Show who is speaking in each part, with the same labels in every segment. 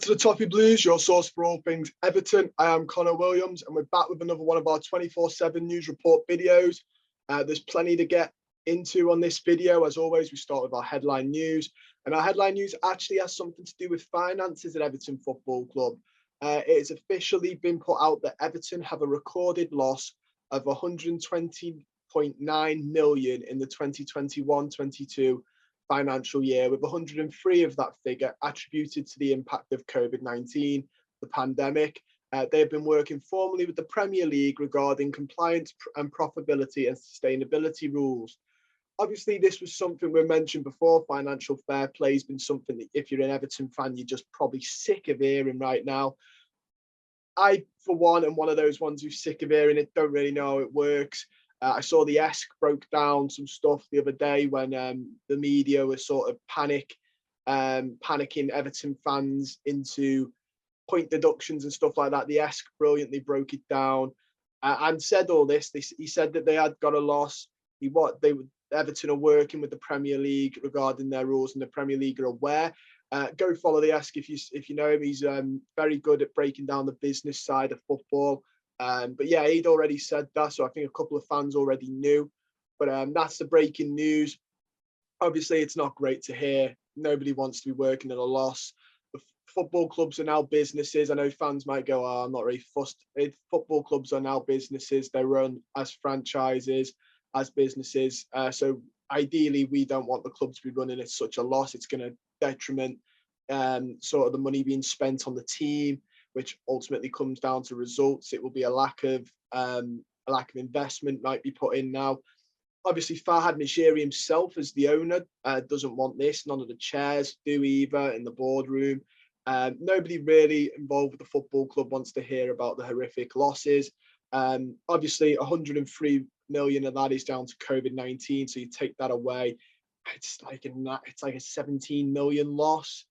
Speaker 1: to the Toffee Blues, your source for all things Everton. I am Connor Williams, and we're back with another one of our 24/7 news report videos. There's plenty to get into on this video. As always, we start with our headline news, and our headline news actually has something to do with finances at Everton Football Club. It has officially been put out that Everton have a recorded loss of 120.9 million in the 2021-22 financial year, with 103 of that figure attributed to the impact of COVID-19, the pandemic. They have been working formally with the Premier League regarding compliance and profitability and sustainability rules. Obviously, this was something we mentioned before. Financial fair play has been something that if you're an Everton fan, you're just probably sick of hearing right now. I, for one, am one of those ones who's sick of hearing it, don't really know how it works. I saw the ESC broke down some stuff the other day when the media was sort of panicking Everton fans into point deductions and stuff like that. The ESC brilliantly broke it down and said all this. He said that they had got a loss. Everton are working with the Premier League regarding their rules, and the Premier League are aware. Go follow the ESC if you know him. He's very good at breaking down the business side of football. But yeah, he'd already said that, so I think a couple of fans already knew. But that's the breaking news. Obviously, it's not great to hear. Nobody wants to be working at a loss. The football clubs are now businesses. I know fans might go, "Oh, I'm not really fussed." Football clubs are now businesses. They run as franchises, as businesses. So ideally, we don't want the club to be running at such a loss. It's going to detriment sort of the money being spent on the team, which ultimately comes down to results. It will be a lack of investment might be put in now. Obviously, Farhad Mishiri himself, as the owner, doesn't want this. None of the chairs do either in the boardroom. Nobody really involved with the football club wants to hear about the horrific losses. Obviously, 103 million of that is down to COVID-19. So you take that away, it's like a 17 million loss.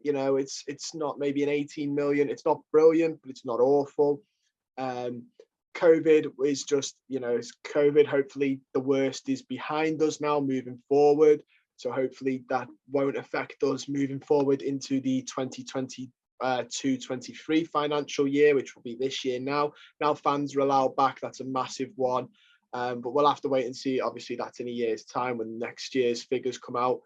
Speaker 1: You know, it's not maybe an 18 million. It's not brilliant, but it's not awful. COVID is just, it's COVID. Hopefully the worst is behind us now moving forward. So hopefully that won't affect us moving forward into the 2022-23 financial year, which will be this year now. Now fans are allowed back. That's a massive one. But we'll have to wait and see. Obviously, that's in a year's time when next year's figures come out.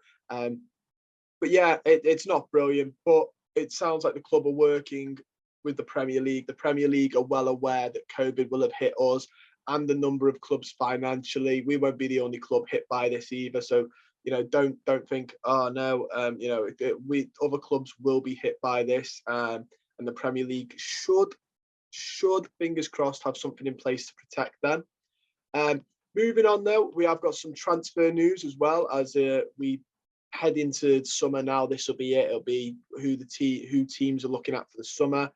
Speaker 1: But yeah, it's not brilliant, but it sounds like the club are working with the Premier League. The Premier League are well aware that COVID will have hit us and the number of clubs financially. We won't be the only club hit by this either. So, don't think, oh no, other clubs will be hit by this, and the Premier League should, fingers crossed, have something in place to protect them. Moving on though, we have got some transfer news as well as we head into summer now. This will be it. It'll be who teams are looking at for the summer.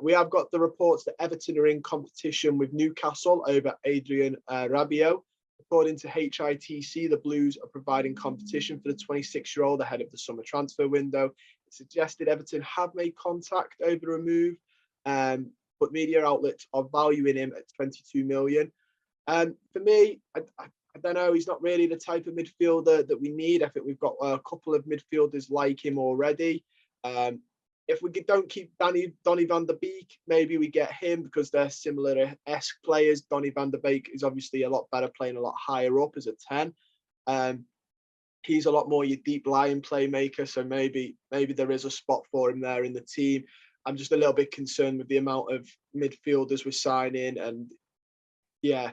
Speaker 1: We have got the reports that Everton are in competition with Newcastle over Adrian Rabiot. According to HITC, the Blues are providing competition for the 26-year-old ahead of the summer transfer window. It suggested Everton have made contact over a move, but media outlets are valuing him at 22 million. For me, I don't know. He's not really the type of midfielder that we need. I think we've got a couple of midfielders like him already. If we don't keep Donny van der Beek, maybe we get him because they're similar-esque players. Donny van der Beek is obviously a lot better, playing a lot higher up as a 10. He's a lot more your deep-lying playmaker, so maybe there is a spot for him there in the team. I'm just a little bit concerned with the amount of midfielders we're signing, and yeah,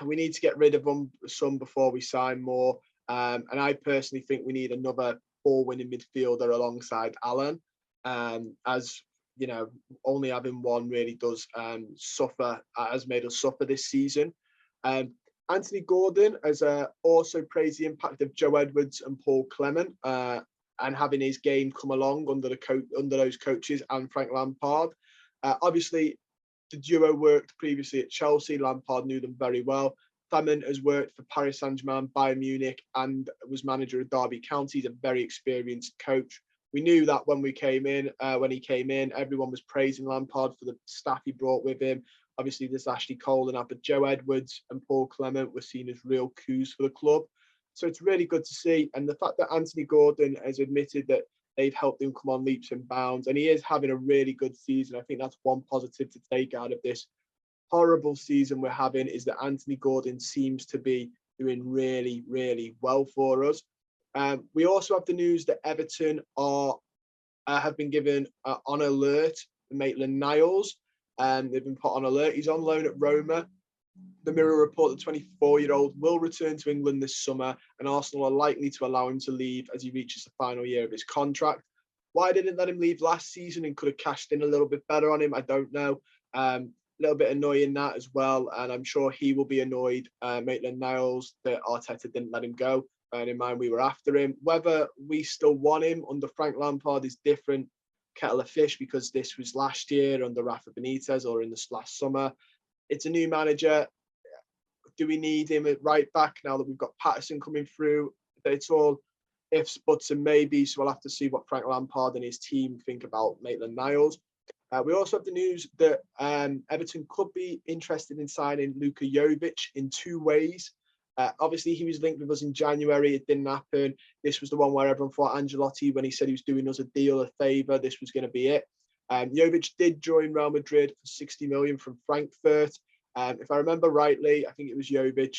Speaker 1: we need to get rid of some before we sign more. And I personally think we need another ball-winning midfielder alongside Alan. As only having one really does has made us suffer this season. Anthony Gordon has also praised the impact of Joe Edwards and Paul Clement and having his game come along under those coaches and Frank Lampard. Obviously, the duo worked previously at Chelsea. Lampard knew them very well. Clement has worked for Paris Saint-Germain, Bayern Munich, and was manager of Derby County. He's a very experienced coach. We knew that when he came in, everyone was praising Lampard for the staff he brought with him. Obviously, there's Ashley Cole and that, but Joe Edwards and Paul Clement were seen as real coups for the club. So it's really good to see. And the fact that Anthony Gordon has admitted that They've helped him come on leaps and bounds, and he is having a really good season. I think that's one positive to take out of this horrible season we're having, is that Anthony Gordon seems to be doing really, really well for us. We also have the news that Everton have been given on alert for Maitland-Niles. They've been put on alert. He's on loan at Roma. The Mirror report the 24-year-old will return to England this summer, and Arsenal are likely to allow him to leave as he reaches the final year of his contract. Why didn't let him leave last season and could have cashed in a little bit better on him, I don't know. A little bit annoying that as well, and I'm sure he will be annoyed, Maitland-Niles, that Arteta didn't let him go. Bearing in mind we were after him. Whether we still want him under Frank Lampard is different kettle of fish, because this was last year under Rafa Benitez or in this last summer. It's a new manager. Do we need him at right back now that we've got Patterson coming through? It's all ifs, buts, and maybes. So we'll have to see what Frank Lampard and his team think about Maitland-Niles. We also have the news that Everton could be interested in signing Luka Jovic in two ways. Obviously, he was linked with us in January. It didn't happen. This was the one where everyone thought Ancelotti, when he said he was doing us a deal, a favour, this was going to be it. Jovic did join Real Madrid for 60 million from Frankfurt. If I remember rightly, I think it was Jovic.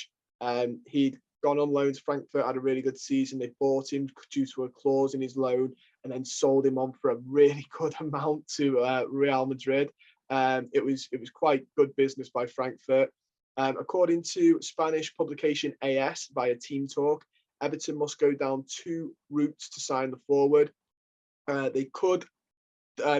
Speaker 1: He'd gone on loan to Frankfurt, had a really good season. They bought him due to a clause in his loan and then sold him on for a really good amount to Real Madrid. It was quite good business by Frankfurt. According to Spanish publication AS via Team Talk, Everton must go down two routes to sign the forward. They could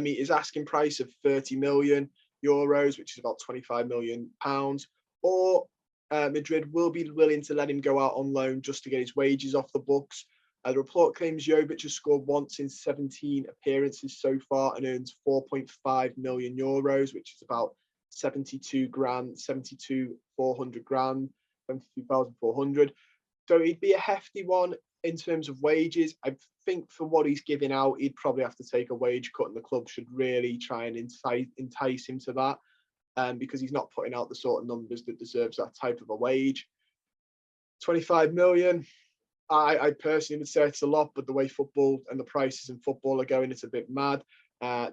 Speaker 1: meet his asking price of 30 million euros, which is about 25 million pounds, or Madrid will be willing to let him go out on loan just to get his wages off the books. The report claims Jovic has scored once in 17 appearances so far and earns 4.5 million euros, which is about 72,400. So he'd be a hefty one in terms of wages. I think for what he's giving out, he'd probably have to take a wage cut, and the club should really try and entice him to that, because he's not putting out the sort of numbers that deserves that type of a wage. 25 million, I personally would say it's a lot, but the way football and the prices in football are going, it's a bit mad.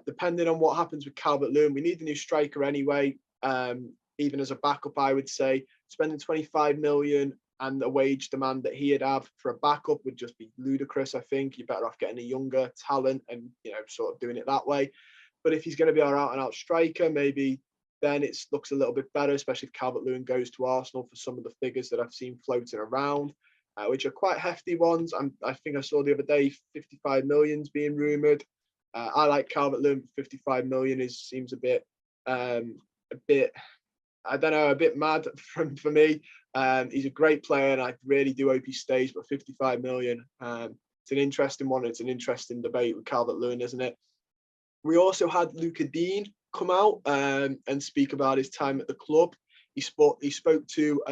Speaker 1: Depending on what happens with Calvert-Lewin, we need a new striker anyway. Even as a backup, I would say spending 25 million and a wage demand that he'd have for a backup would just be ludicrous. I think you're better off getting a younger talent and, sort of doing it that way. But if he's going to be our out-and-out striker, maybe then it looks a little bit better, especially if Calvert-Lewin goes to Arsenal, for some of the figures that I've seen floating around, which are quite hefty ones. I think I saw the other day 55 million's being rumoured. I like Calvert-Lewin. 55 million seems a bit I don't know, a bit mad for me. He's a great player, and I really do hope he stays. But 55 million, it's an interesting one. It's an interesting debate with Calvert-Lewin, isn't it? We also had Luca Digne come out and speak about his time at the club. He spoke to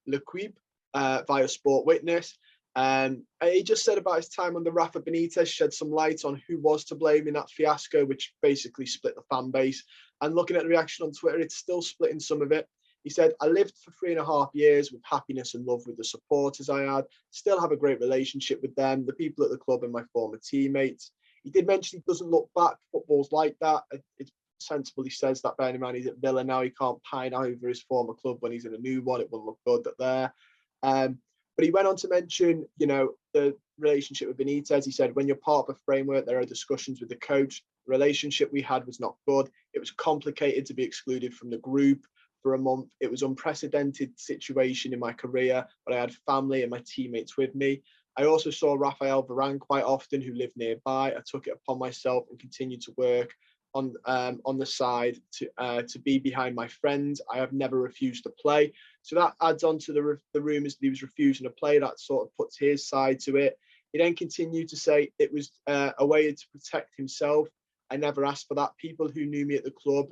Speaker 1: L'Equipe via Sport Witness. He just said about his time under Rafa Benitez, shed some light on who was to blame in that fiasco, which basically split the fan base. And looking at the reaction on Twitter, it's still splitting some of it. He said, I lived for 3.5 years with happiness and love with the supporters I had, still have a great relationship with them, the people at the club and my former teammates. He did mention he doesn't look back. Football's like that. It's sensible he says that, bearing in mind he's at Villa now. He can't pine over his former club when he's in a new one. It wouldn't look good there. But he went on to mention, the relationship with Benitez. He said, when you're part of a framework, there are discussions with the coach. The relationship we had was not good. It was complicated to be excluded from the group for a month. It was an unprecedented situation in my career, but I had family and my teammates with me. I also saw Raphael Varane quite often, who lived nearby. I took it upon myself and continued to work on the side to be behind my friends. I have never refused to play. So that adds on to the rumours that he was refusing to play. That sort of puts his side to it. He then continued to say it was a way to protect himself. I never asked for that. People who knew me at the club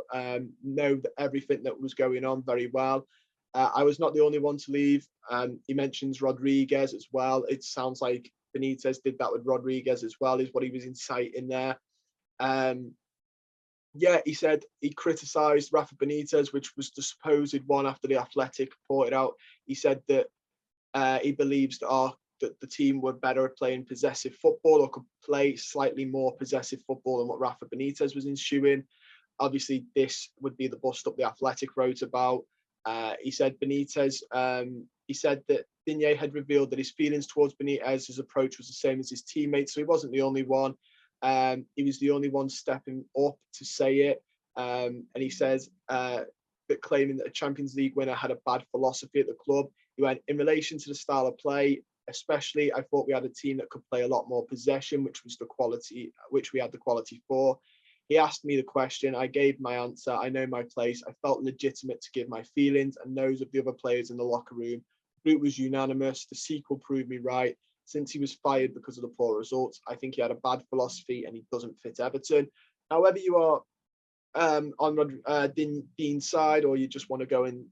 Speaker 1: know that everything that was going on very well. I was not the only one to leave. He mentions Rodriguez as well. It sounds like Benitez did that with Rodriguez as well, is what he was inciting there. He said he criticised Rafa Benitez, which was the supposed one after the Athletic reported out. He said that he believes that that the team were better at playing possessive football, or could play slightly more possessive football than what Rafa Benitez was ensuing. Obviously, this would be the bust up the Athletic wrote about. He said Benitez, he said that Digne had revealed that his feelings towards Benitez's approach was the same as his teammates, so he wasn't the only one. He was the only one stepping up to say it. And he says that claiming that a Champions League winner had a bad philosophy at the club. He went, in relation to the style of play, especially, I thought we had a team that could play a lot more possession, which was the quality, which we had the quality for. He asked me the question. I gave my answer. I know my place. I felt legitimate to give my feelings and those of the other players in the locker room. The group was unanimous. The sequel proved me right. Since he was fired because of the poor results, I think he had a bad philosophy and he doesn't fit Everton. Now, whether you are on Dean's side or you just want to go and,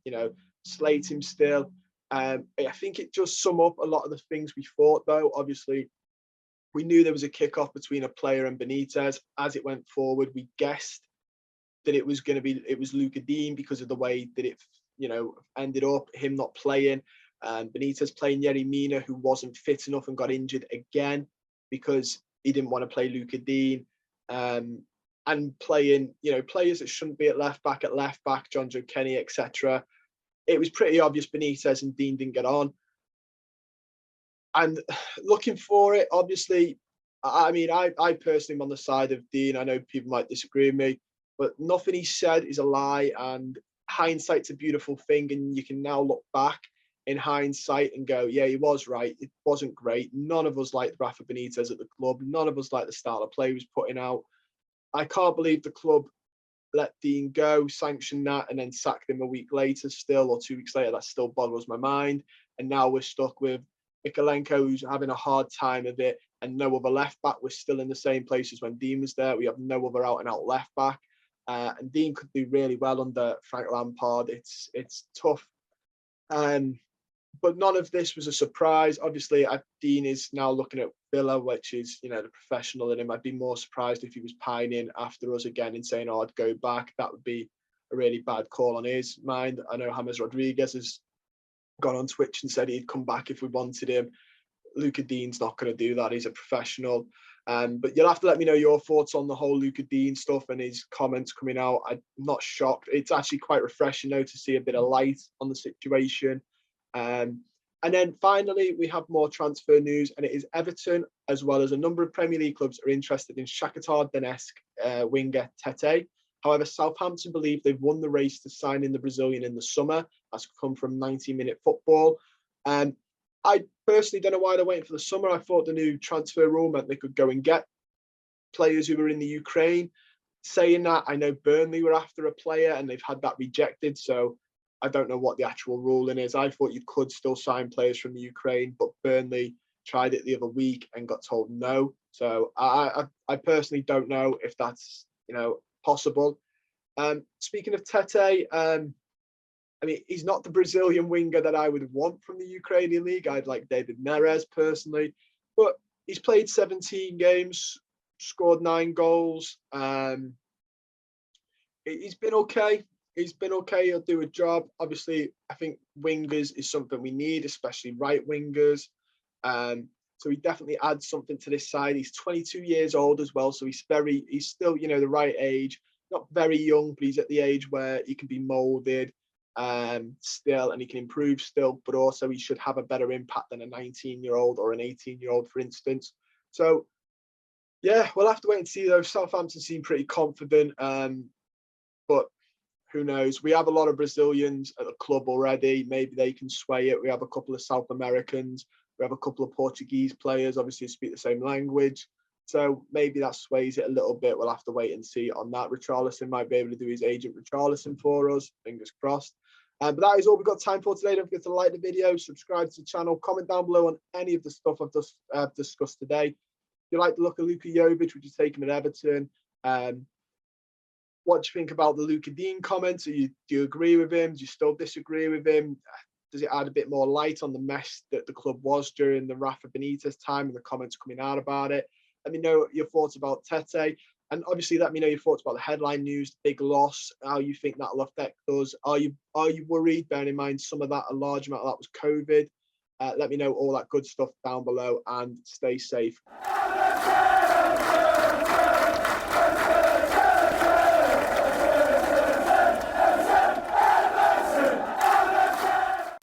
Speaker 1: slate him still, I think it does sum up a lot of the things we thought, though. Obviously, we knew there was a kickoff between a player and Benitez. As it went forward, we guessed that it was Luca Digne because of the way that it, ended up, him not playing. Benitez playing Yerry Mina, who wasn't fit enough and got injured again because he didn't want to play Luca Digne. And playing, players that shouldn't be at left back, John Joe Kenny, etc. It was pretty obvious Benitez and Digne didn't get on. And looking for it, obviously, I personally am on the side of Digne. I know people might disagree with me, but nothing he said is a lie. And hindsight's a beautiful thing. And you can now look back in hindsight and go, yeah, he was right. It wasn't great. None of us liked Rafa Benitez at the club. None of us liked the style of play he was putting out. I can't believe the club let Digne go, sanctioned that, and then sacked him a week later still, or 2 weeks later. That still boggles my mind. And now we're stuck with Mikalenko, who's having a hard time of it, and no other left back. We're still in the same place as when Digne was there. We have no other out and out left back. And Digne could do really well under Frank Lampard. It's tough. But none of this was a surprise. Obviously, Digne is now looking at Villa, which is, the professional in him. I'd be more surprised if he was pining after us again and saying, I'd go back. That would be a really bad call on his mind. I know James Rodriguez has gone on Twitch and said he'd come back if we wanted him. Luca Digne's not going to do that. He's a professional. But you'll have to let me know your thoughts on the whole Luca Digne stuff and his comments coming out. I'm not shocked. It's actually quite refreshing, though, to see a bit of light on the situation. And then finally, we have more transfer news, and it is Everton, as well as a number of Premier League clubs, are interested in Shakhtar Donetsk winger Tete. However, Southampton believe they've won the race to sign in the Brazilian in the summer. That's come from 90-minute football. I personally don't know why they're waiting for the summer. I thought the new transfer rule meant they could go and get players who were in the Ukraine. Saying that, I know Burnley were after a player and they've had that rejected. So I don't know what the actual ruling is. I thought you could still sign players from the Ukraine, but Burnley tried it the other week and got told no. So I personally don't know if that's, possible. Speaking of Tete, he's not the Brazilian winger that I would want from the Ukrainian league. I'd like David Neres personally, but he's played 17 games, scored 9 goals. He's been okay. He'll do a job. Obviously, I think wingers is something we need, especially right wingers. So he definitely adds something to this side. He's 22 years old as well, so he's still, the right age. Not very young, but he's at the age where he can be moulded still, and he can improve still, but also he should have a better impact than a 19-year-old or an 18-year-old, for instance. So, yeah, we'll have to wait and see, though. Southampton seem pretty confident, but who knows? We have a lot of Brazilians at the club already. Maybe they can sway it. We have a couple of South Americans. We have a couple of Portuguese players, obviously, who speak the same language. So maybe that sways it a little bit. We'll have to wait and see on that. Richarlison might be able to do his agent Richarlison for us. Fingers crossed. But that is all we've got time for today. Don't forget to like the video, subscribe to the channel, comment down below on any of the stuff I've just discussed today. If you like the look of Luka Jovic, would you take him at Everton? What do you think about the Luca Digne comments? Do you agree with him? Do you still disagree with him? Does it add a bit more light on the mess that the club was during the Rafa Benitez time and the comments coming out about it? Let me know your thoughts about Tete. And obviously, let me know your thoughts about the headline news, the big loss, how you think that'll affect us. Are you worried, bearing in mind a large amount of that was COVID? Let me know all that good stuff down below, and stay safe.